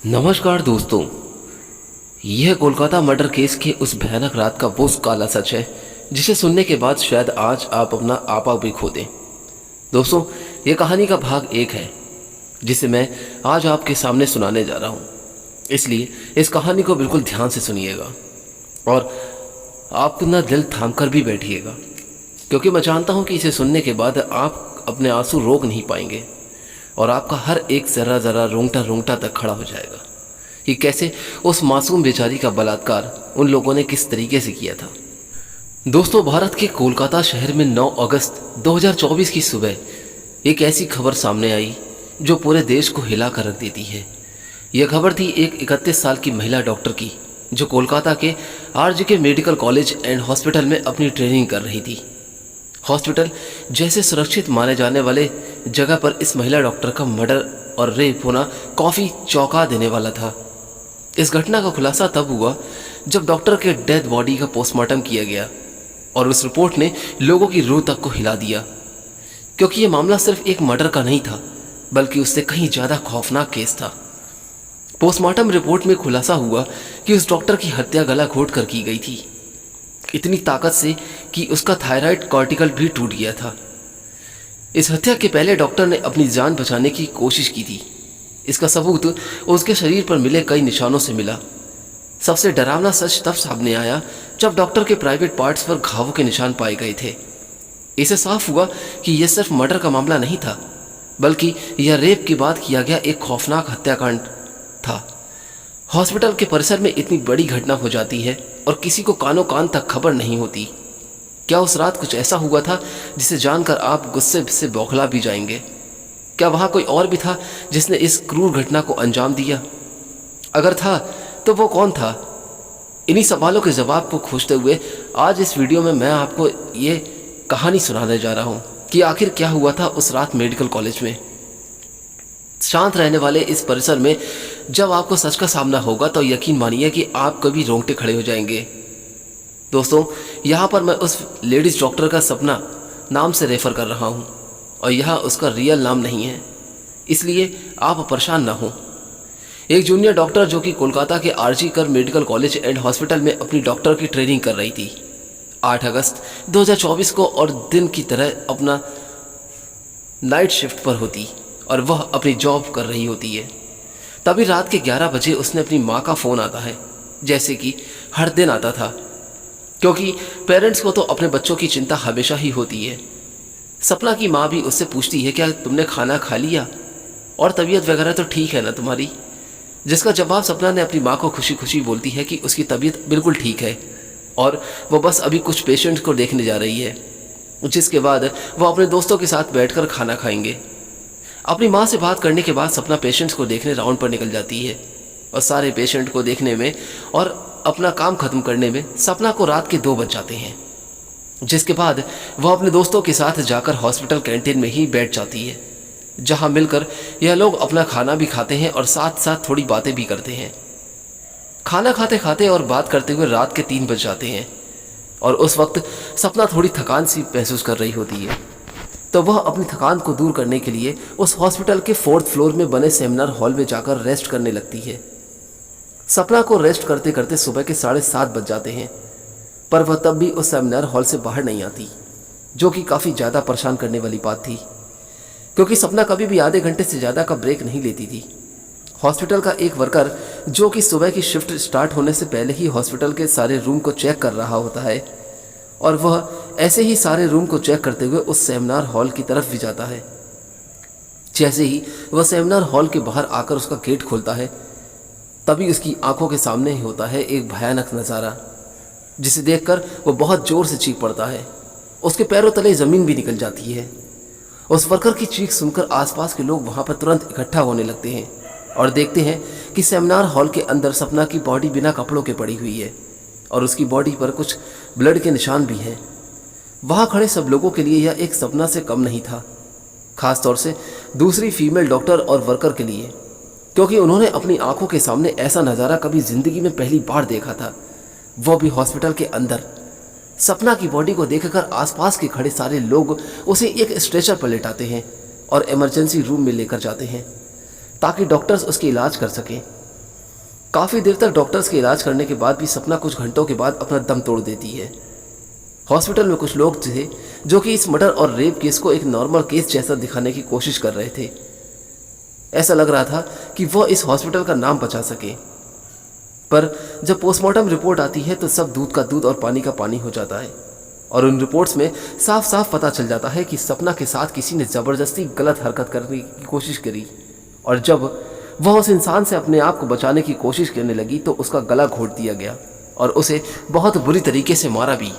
नमस्कार दोस्तों। यह कोलकाता मर्डर केस के उस भयानक रात का वो काला सच है जिसे सुनने के बाद शायद आज आप अपना आपा भी खो दें। दोस्तों, यह कहानी का भाग एक है जिसे मैं आज आपके सामने सुनाने जा रहा हूँ। इसलिए इस कहानी को बिल्कुल ध्यान से सुनिएगा और आप अपना दिल थाम कर भी बैठिएगा, क्योंकि मैं जानता हूँ कि इसे सुनने के बाद आप अपने आंसू रोक नहीं पाएंगे और आपका हर एक ज़रा ज़रा रोंगटा रोंगटा तक खड़ा हो जाएगा कि कैसे उस मासूम बेचारी का बलात्कार उन लोगों ने किस तरीके से किया था। दोस्तों, भारत के कोलकाता शहर में 9 अगस्त 2024 की सुबह एक ऐसी खबर सामने आई जो पूरे देश को हिला कर रख देती है। यह खबर थी एक 31 साल की महिला डॉक्टर की जो कोलकाता के RGK medical college and hospital में अपनी ट्रेनिंग कर रही थी। हॉस्पिटल जैसे सुरक्षित माने जाने वाले जगह पर इस महिला डॉक्टर का मर्डर और रेप होना काफ़ी चौंका देने वाला था। इस घटना का खुलासा तब हुआ जब डॉक्टर के डेड बॉडी का पोस्टमार्टम किया गया और उस रिपोर्ट ने लोगों की रूह तक को हिला दिया, क्योंकि यह मामला सिर्फ एक मर्डर का नहीं था बल्कि उससे कहीं ज़्यादा खौफनाक केस था। पोस्टमार्टम रिपोर्ट में खुलासा हुआ कि उस डॉक्टर की हत्या गला घोट कर की गई थी, इतनी ताकत से कि उसका थायराइड कॉर्टिकल भी टूट गया था। इस हत्या के पहले डॉक्टर ने अपनी जान बचाने की कोशिश की थी। इसका सबूत उसके शरीर पर मिले कई निशानों से मिला। सबसे डरावना सच तब सामने आया जब डॉक्टर के प्राइवेट पार्ट्स पर घावों के निशान पाए गए थे। इसे साफ हुआ कि यह सिर्फ मर्डर का मामला नहीं था, बल्कि यह रेप के बाद किया गया एक खौफनाक हत्याकांड था। हॉस्पिटल के परिसर में इतनी बड़ी घटना हो जाती है और किसी को कानों कान तक खबर नहीं होती। क्या उस रात कुछ ऐसा हुआ था जिसे जानकर आप गुस्से से बौखला भी जाएंगे? क्या वहाँ कोई और भी था जिसने इस क्रूर घटना को अंजाम दिया? अगर था तो वो कौन था? इन्हीं सवालों के जवाब को खोजते हुए आज इस वीडियो में मैं आपको ये कहानी सुनाने जा रहा हूँ कि आखिर क्या हुआ था उस रात मेडिकल कॉलेज में। शांत रहने वाले इस परिसर में जब आपको सच का सामना होगा तो यकीन मानिए कि आप कभी रोंगटे खड़े हो जाएंगे। दोस्तों, यहाँ पर मैं उस लेडीज़ डॉक्टर का सपना नाम से रेफ़र कर रहा हूँ और यह उसका रियल नाम नहीं है, इसलिए आप परेशान ना हों। एक जूनियर डॉक्टर जो कि कोलकाता के RG medical college and hospital में अपनी डॉक्टर की ट्रेनिंग कर रही थी। 8 अगस्त 2024 को और दिन की तरह अपना नाइट शिफ्ट पर होती और वह अपनी जॉब कर रही होती है। तभी रात के 11 बजे उसने अपनी माँ का फ़ोन आता है, जैसे कि हर दिन आता था, क्योंकि पेरेंट्स को तो अपने बच्चों की चिंता हमेशा ही होती है। सपना की माँ भी उससे पूछती है, क्या तुमने खाना खा लिया और तबीयत वगैरह तो ठीक है ना तुम्हारी? जिसका जवाब सपना ने अपनी माँ को खुशी खुशी बोलती है कि उसकी तबीयत बिल्कुल ठीक है और वो बस अभी कुछ पेशेंट को देखने जा रही है, जिसके बाद वो अपने दोस्तों के साथ बैठकर खाना खाएंगे। अपनी माँ से बात करने के बाद सपना पेशेंट्स को देखने राउंड पर निकल जाती है और सारे पेशेंट को देखने में और अपना काम ख़त्म करने में सपना को रात के 2 बज जाते हैं, जिसके बाद वह अपने दोस्तों के साथ जाकर हॉस्पिटल कैंटीन में ही बैठ जाती है, जहां मिलकर यह लोग अपना खाना भी खाते हैं और साथ साथ थोड़ी बातें भी करते हैं। खाना खाते खाते और बात करते हुए रात के 3 बज जाते हैं और उस वक्त सपना थोड़ी थकान सी महसूस कर रही होती है, तो वह अपनी थकान को दूर करने के लिए उस हॉस्पिटल के 4th फ्लोर में बने सेमिनार हॉल में जाकर रेस्ट करने लगती है। सपना को रेस्ट करते करते सुबह के 7:30 बज जाते हैं, पर वह तब भी उस सेमिनार हॉल से बाहर नहीं आती, जो कि काफ़ी ज़्यादा परेशान करने वाली बात थी, क्योंकि सपना कभी भी आधे घंटे से ज़्यादा का ब्रेक नहीं लेती थी। हॉस्पिटल का एक वर्कर जो कि सुबह की शिफ्ट स्टार्ट होने से पहले ही हॉस्पिटल के सारे रूम को चेक कर रहा होता है और वह ऐसे ही सारे रूम को चेक करते हुए उस सेमिनार हॉल की तरफ भी जाता है। जैसे ही वह सेमिनार हॉल के बाहर आकर उसका गेट खोलता है, तभी उसकी आंखों के सामने ही होता है एक भयानक नज़ारा, जिसे देखकर वह बहुत ज़ोर से चीख पड़ता है। उसके पैरों तले ज़मीन भी निकल जाती है। उस वर्कर की चीख सुनकर आसपास के लोग वहाँ पर तुरंत इकट्ठा होने लगते हैं और देखते हैं कि सेमिनार हॉल के अंदर सपना की बॉडी बिना कपड़ों के पड़ी हुई है और उसकी बॉडी पर कुछ ब्लड के निशान भी हैं। वहाँ खड़े सब लोगों के लिए यह एक सपना से कम नहीं था, खास तौर से दूसरी फीमेल डॉक्टर और वर्कर के लिए, क्योंकि उन्होंने अपनी आंखों के सामने ऐसा नज़ारा कभी ज़िंदगी में पहली बार देखा था, वो भी हॉस्पिटल के अंदर। सपना की बॉडी को देखकर आसपास के खड़े सारे लोग उसे एक स्ट्रेचर पर लेटाते हैं और इमरजेंसी रूम में लेकर जाते हैं ताकि डॉक्टर्स उसकी इलाज कर सकें। काफ़ी देर तक डॉक्टर्स के इलाज करने के बाद भी सपना कुछ घंटों के बाद अपना दम तोड़ देती है। हॉस्पिटल में कुछ लोग थे जो कि इस मर्डर और रेप केस को एक नॉर्मल केस जैसा दिखाने की कोशिश कर रहे थे। ऐसा लग रहा था कि वह इस हॉस्पिटल का नाम बचा सके, पर जब पोस्टमार्टम रिपोर्ट आती है तो सब दूध का दूध और पानी का पानी हो जाता है और उन रिपोर्ट्स में साफ साफ पता चल जाता है कि सपना के साथ किसी ने ज़बरदस्ती गलत हरकत करने की कोशिश करी और जब वह उस इंसान से अपने आप को बचाने की कोशिश करने लगी तो उसका गला घोट दिया गया और उसे बहुत बुरी तरीके से मारा भी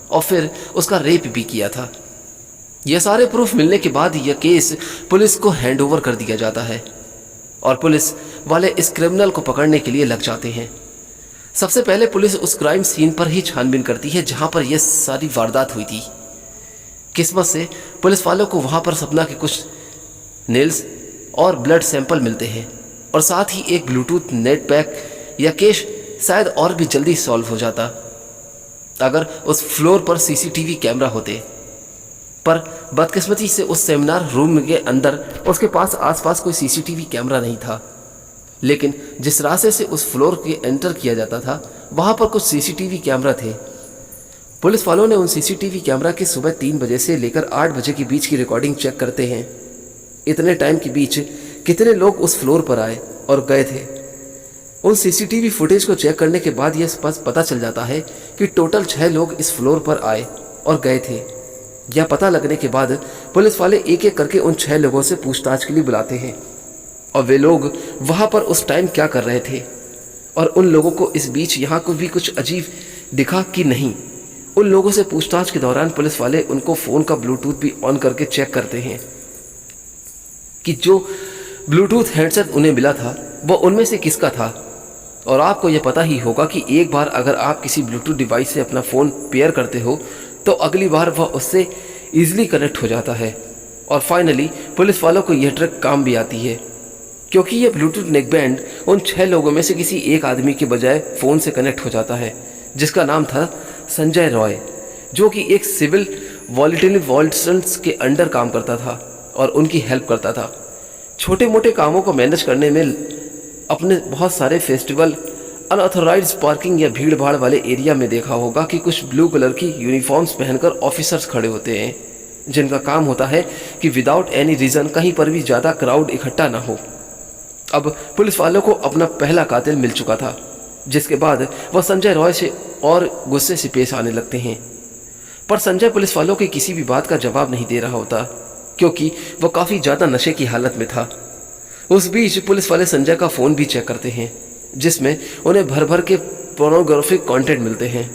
और फिर उसका रेप भी किया था। यह सारे प्रूफ मिलने के बाद यह केस पुलिस को हैंडओवर कर दिया जाता है और पुलिस वाले इस क्रिमिनल को पकड़ने के लिए लग जाते हैं। सबसे पहले पुलिस उस क्राइम सीन पर ही छानबीन करती है जहां पर यह सारी वारदात हुई थी। किस्मत से पुलिस वालों को वहां पर सपना के कुछ नेल्स और ब्लड सैंपल मिलते हैं और साथ ही एक ब्लूटूथ नेट पैक या केस शायद और भी जल्दी सॉल्व हो जाता अगर उस फ्लोर पर सीसीटीवी कैमरा होते, पर बदकिस्मती से उस सेमिनार रूम के अंदर उसके पास आसपास कोई सीसीटीवी कैमरा नहीं था। लेकिन जिस रास्ते से उस फ्लोर के एंटर किया जाता था वहां पर कुछ सीसीटीवी कैमरा थे। पुलिस वालों ने उन सीसीटीवी कैमरा के सुबह 3 बजे से लेकर 8 बजे के बीच की रिकॉर्डिंग चेक करते हैं। इतने टाइम के बीच कितने लोग उस फ्लोर पर आए और गए थे। उन सीसीटीवी फुटेज को चेक करने के बाद यह स्पष्ट पता चल जाता है कि टोटल 6 लोग इस फ्लोर पर आए और गए थे। यह पता लगने के बाद पुलिस वाले एक एक करके उन 6 लोगों से पूछताछ के लिए बुलाते हैं और वे लोग वहां पर उस टाइम क्या कर रहे थे और उन लोगों को इस बीच यहाँ को भी कुछ अजीब दिखा कि नहीं। उन लोगों से पूछताछ के दौरान पुलिस वाले उनको फ़ोन का ब्लूटूथ भी ऑन करके चेक करते हैं कि जो ब्लूटूथ हैंडसेट उन्हें मिला था वह उनमें से किसका था। और आपको यह पता ही होगा कि एक बार अगर आप किसी ब्लूटूथ डिवाइस से अपना फ़ोन पेयर करते हो तो अगली बार वह उससे ईजिली कनेक्ट हो जाता है। और फाइनली पुलिस वालों को यह ट्रिक काम भी आती है क्योंकि यह ब्लूटूथ नेकबैंड उन 6 लोगों में से किसी एक आदमी के बजाय फ़ोन से कनेक्ट हो जाता है जिसका नाम था संजय रॉय, जो कि एक सिविल वॉलंटियर्स के अंडर काम करता था और उनकी हेल्प करता था। छोटे मोटे कामों को मैनेज करने में अपने बहुत सारे फेस्टिवल अनऑथोराइज्ड पार्किंग या भीड़ भाड़ वाले एरिया में देखा होगा कि कुछ ब्लू कलर की यूनिफॉर्म्स पहनकर ऑफिसर्स खड़े होते हैं जिनका काम होता है कि विदाउट एनी रीज़न कहीं पर भी ज़्यादा क्राउड इकट्ठा ना हो। अब पुलिस वालों को अपना पहला कातिल मिल चुका था जिसके बाद वह संजय रॉय से और गुस्से से पेश आने लगते हैं। पर संजय पुलिस वालों की किसी भी बात का जवाब नहीं दे रहा होता क्योंकि वह काफ़ी ज़्यादा नशे की हालत में था। उस बीच पुलिस वाले संजय का फ़ोन भी चेक करते हैं जिसमें उन्हें भर भर के पोर्नोग्राफिक कंटेंट मिलते हैं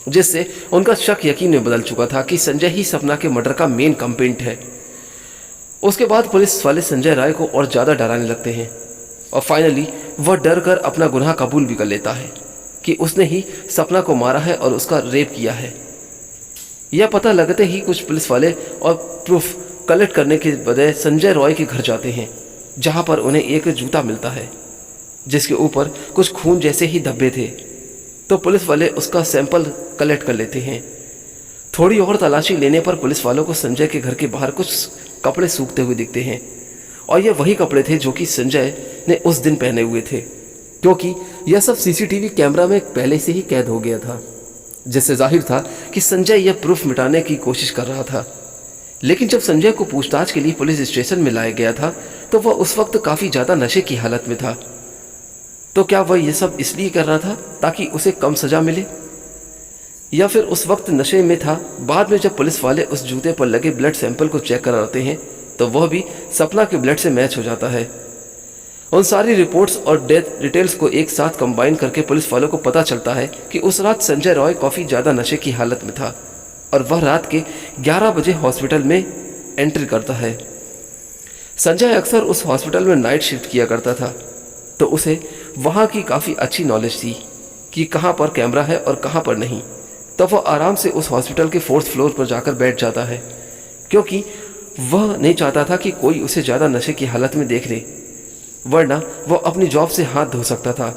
जिससे उनका शक यकीन में बदल चुका था कि संजय ही सपना के मर्डर का मेन कंप्लेंट है। उसके बाद पुलिस वाले संजय राय को और ज़्यादा डराने लगते हैं और फाइनली वह डर कर अपना गुनाह कबूल भी कर लेता है कि उसने ही सपना को मारा है और उसका रेप किया है। यह पता लगते ही कुछ पुलिस वाले और प्रूफ कलेक्ट करने के बजाय संजय रॉय के घर जाते हैं जहां पर उन्हें एक जूता मिलता है जिसके ऊपर कुछ खून जैसे ही धब्बे थे। तो पुलिस वाले उसका सैंपल कलेक्ट कर लेते हैं। थोड़ी और तलाशी लेने पर पुलिस वालों को संजय के घर के बाहर कुछ कपड़े सूखते हुए दिखते हैं और यह वही कपड़े थे जो कि संजय ने उस दिन पहने हुए थे क्योंकि यह सब सीसीटीवी कैमरा में पहले से ही कैद हो गया था, जिससे जाहिर था कि संजय यह प्रूफ मिटाने की कोशिश कर रहा था। लेकिन जब संजय को पूछताछ के लिए पुलिस स्टेशन में लाया गया था तो वह उस वक्त काफ़ी ज़्यादा नशे की हालत में था। तो क्या वह यह सब इसलिए कर रहा था ताकि उसे कम सज़ा मिले या फिर उस वक्त नशे में था? बाद में जब पुलिस वाले उस जूते पर लगे ब्लड सैंपल को चेक कराते हैं तो वह भी सपना के ब्लड से मैच हो जाता है। उन सारी रिपोर्ट्स और डेथ डिटेल्स को एक साथ कंबाइन करके पुलिस वालों को पता चलता है कि उस रात संजय रॉय काफ़ी ज़्यादा नशे की हालत में था और वह रात के 11 बजे हॉस्पिटल में एंट्री करता है। संजय अक्सर उस हॉस्पिटल में नाइट शिफ्ट किया करता था तो उसे वहाँ की काफ़ी अच्छी नॉलेज थी कि कहाँ पर कैमरा है और कहाँ पर नहीं। तब वह आराम से उस हॉस्पिटल के 4th फ्लोर पर जाकर बैठ जाता है क्योंकि वह नहीं चाहता था कि कोई उसे ज़्यादा नशे की हालत में देख ले, वरना वह अपनी जॉब से हाथ धो सकता था।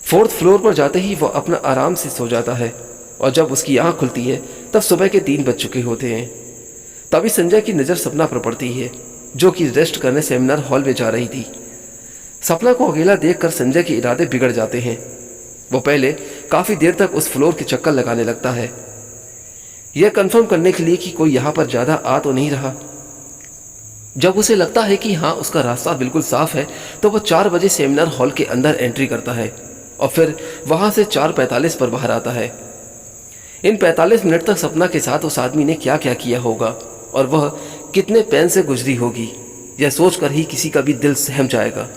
4th फ्लोर पर जाते ही वह अपना आराम से सो जाता है और जब उसकी आँख खुलती है तब सुबह के 3 बज चुके होते हैं। तभी संजय की नज़र सपना पर पड़ती है जो कि रेस्ट करने सेमिनार हॉल में जा रही थी। सपना को अकेला देखकर संजय के इरादे बिगड़ जाते हैं। वो पहले काफी देर तक उस फ्लोर के चक्कर लगाने लगता है, यह कंफर्म करने के लिए कि कोई यहाँ पर ज्यादा आ तो नहीं रहा। जब उसे लगता है कि हाँ उसका रास्ता बिल्कुल साफ है, तो वो 4 बजे सेमिनार हॉल के अंदर एंट्री करता है और फिर वहां से 4:45 पर बाहर आता है। इन 45 मिनट तक सपना के साथ उस आदमी ने क्या क्या किया होगा और वह कितने पेन से गुजरी होगी, यह सोचकर ही किसी का भी दिल सहम जाएगा।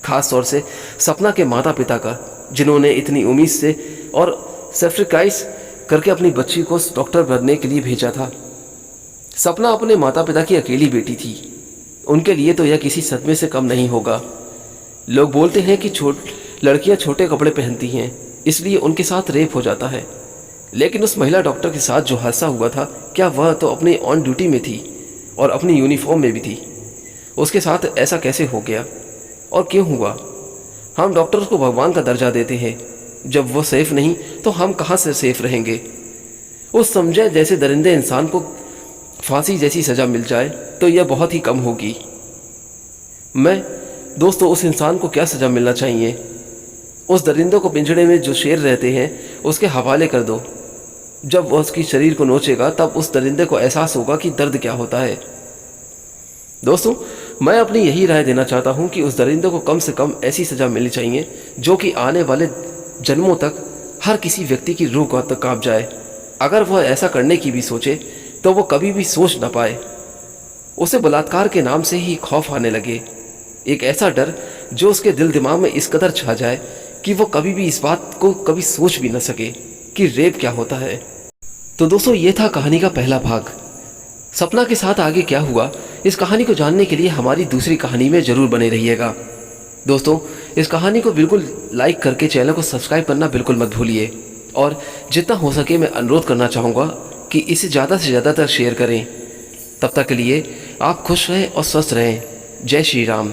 खास तौर से सपना के माता पिता का, जिन्होंने इतनी उम्मीद से और सेक्रीफाइस करके अपनी बच्ची को डॉक्टर बनने के लिए भेजा था। सपना अपने माता पिता की अकेली बेटी थी। उनके लिए तो यह किसी सदमे से कम नहीं होगा। लोग बोलते हैं कि लड़कियां छोटे कपड़े पहनती हैं, इसलिए उनके साथ रेप हो जाता है। लेकिन उस महिला डॉक्टर के साथ जो हादसा हुआ था, क्या वह तो अपने ऑन ड्यूटी में थी और अपनी यूनिफॉर्म में भी थी। उसके साथ ऐसा कैसे हो गया और क्यों हुआ? हम डॉक्टर्स को भगवान का दर्जा देते हैं, जब वो सेफ नहीं तो हम कहाँ से सेफ रहेंगे? उस संजय जैसे दरिंदे इंसान को फांसी जैसी सज़ा मिल जाए तो यह बहुत ही कम होगी। दोस्तों उस इंसान को क्या सज़ा मिलना चाहिए? उस दरिंदों को पिंजड़े में जो शेर रहते हैं उसके हवाले कर दो। जब वह उसकी शरीर को नोचेगा तब उस दरिंदे को एहसास होगा कि दर्द क्या होता है। दोस्तों मैं अपनी यही राय देना चाहता हूं कि उस दरिंदे को कम से कम ऐसी सज़ा मिलनी चाहिए जो कि आने वाले जन्मों तक हर किसी व्यक्ति की रूह को तक कांप जाए। अगर वह ऐसा करने की भी सोचे तो वो कभी भी सोच ना पाए। उसे बलात्कार के नाम से ही खौफ आने लगे, एक ऐसा डर जो उसके दिल दिमाग में इस कदर छा जाए कि वो कभी भी इस बात को कभी सोच भी न सके कि रेप क्या होता है। तो दोस्तों ये था कहानी का पहला भाग। सपना के साथ आगे क्या हुआ, इस कहानी को जानने के लिए हमारी दूसरी कहानी में जरूर बने रहिएगा। दोस्तों इस कहानी को बिल्कुल लाइक करके चैनल को सब्सक्राइब करना बिल्कुल मत भूलिए और जितना हो सके मैं अनुरोध करना चाहूँगा कि इसे ज़्यादा से ज़्यादा तक शेयर करें। तब तक के लिए आप खुश रहें और स्वस्थ रहें। जय श्री राम।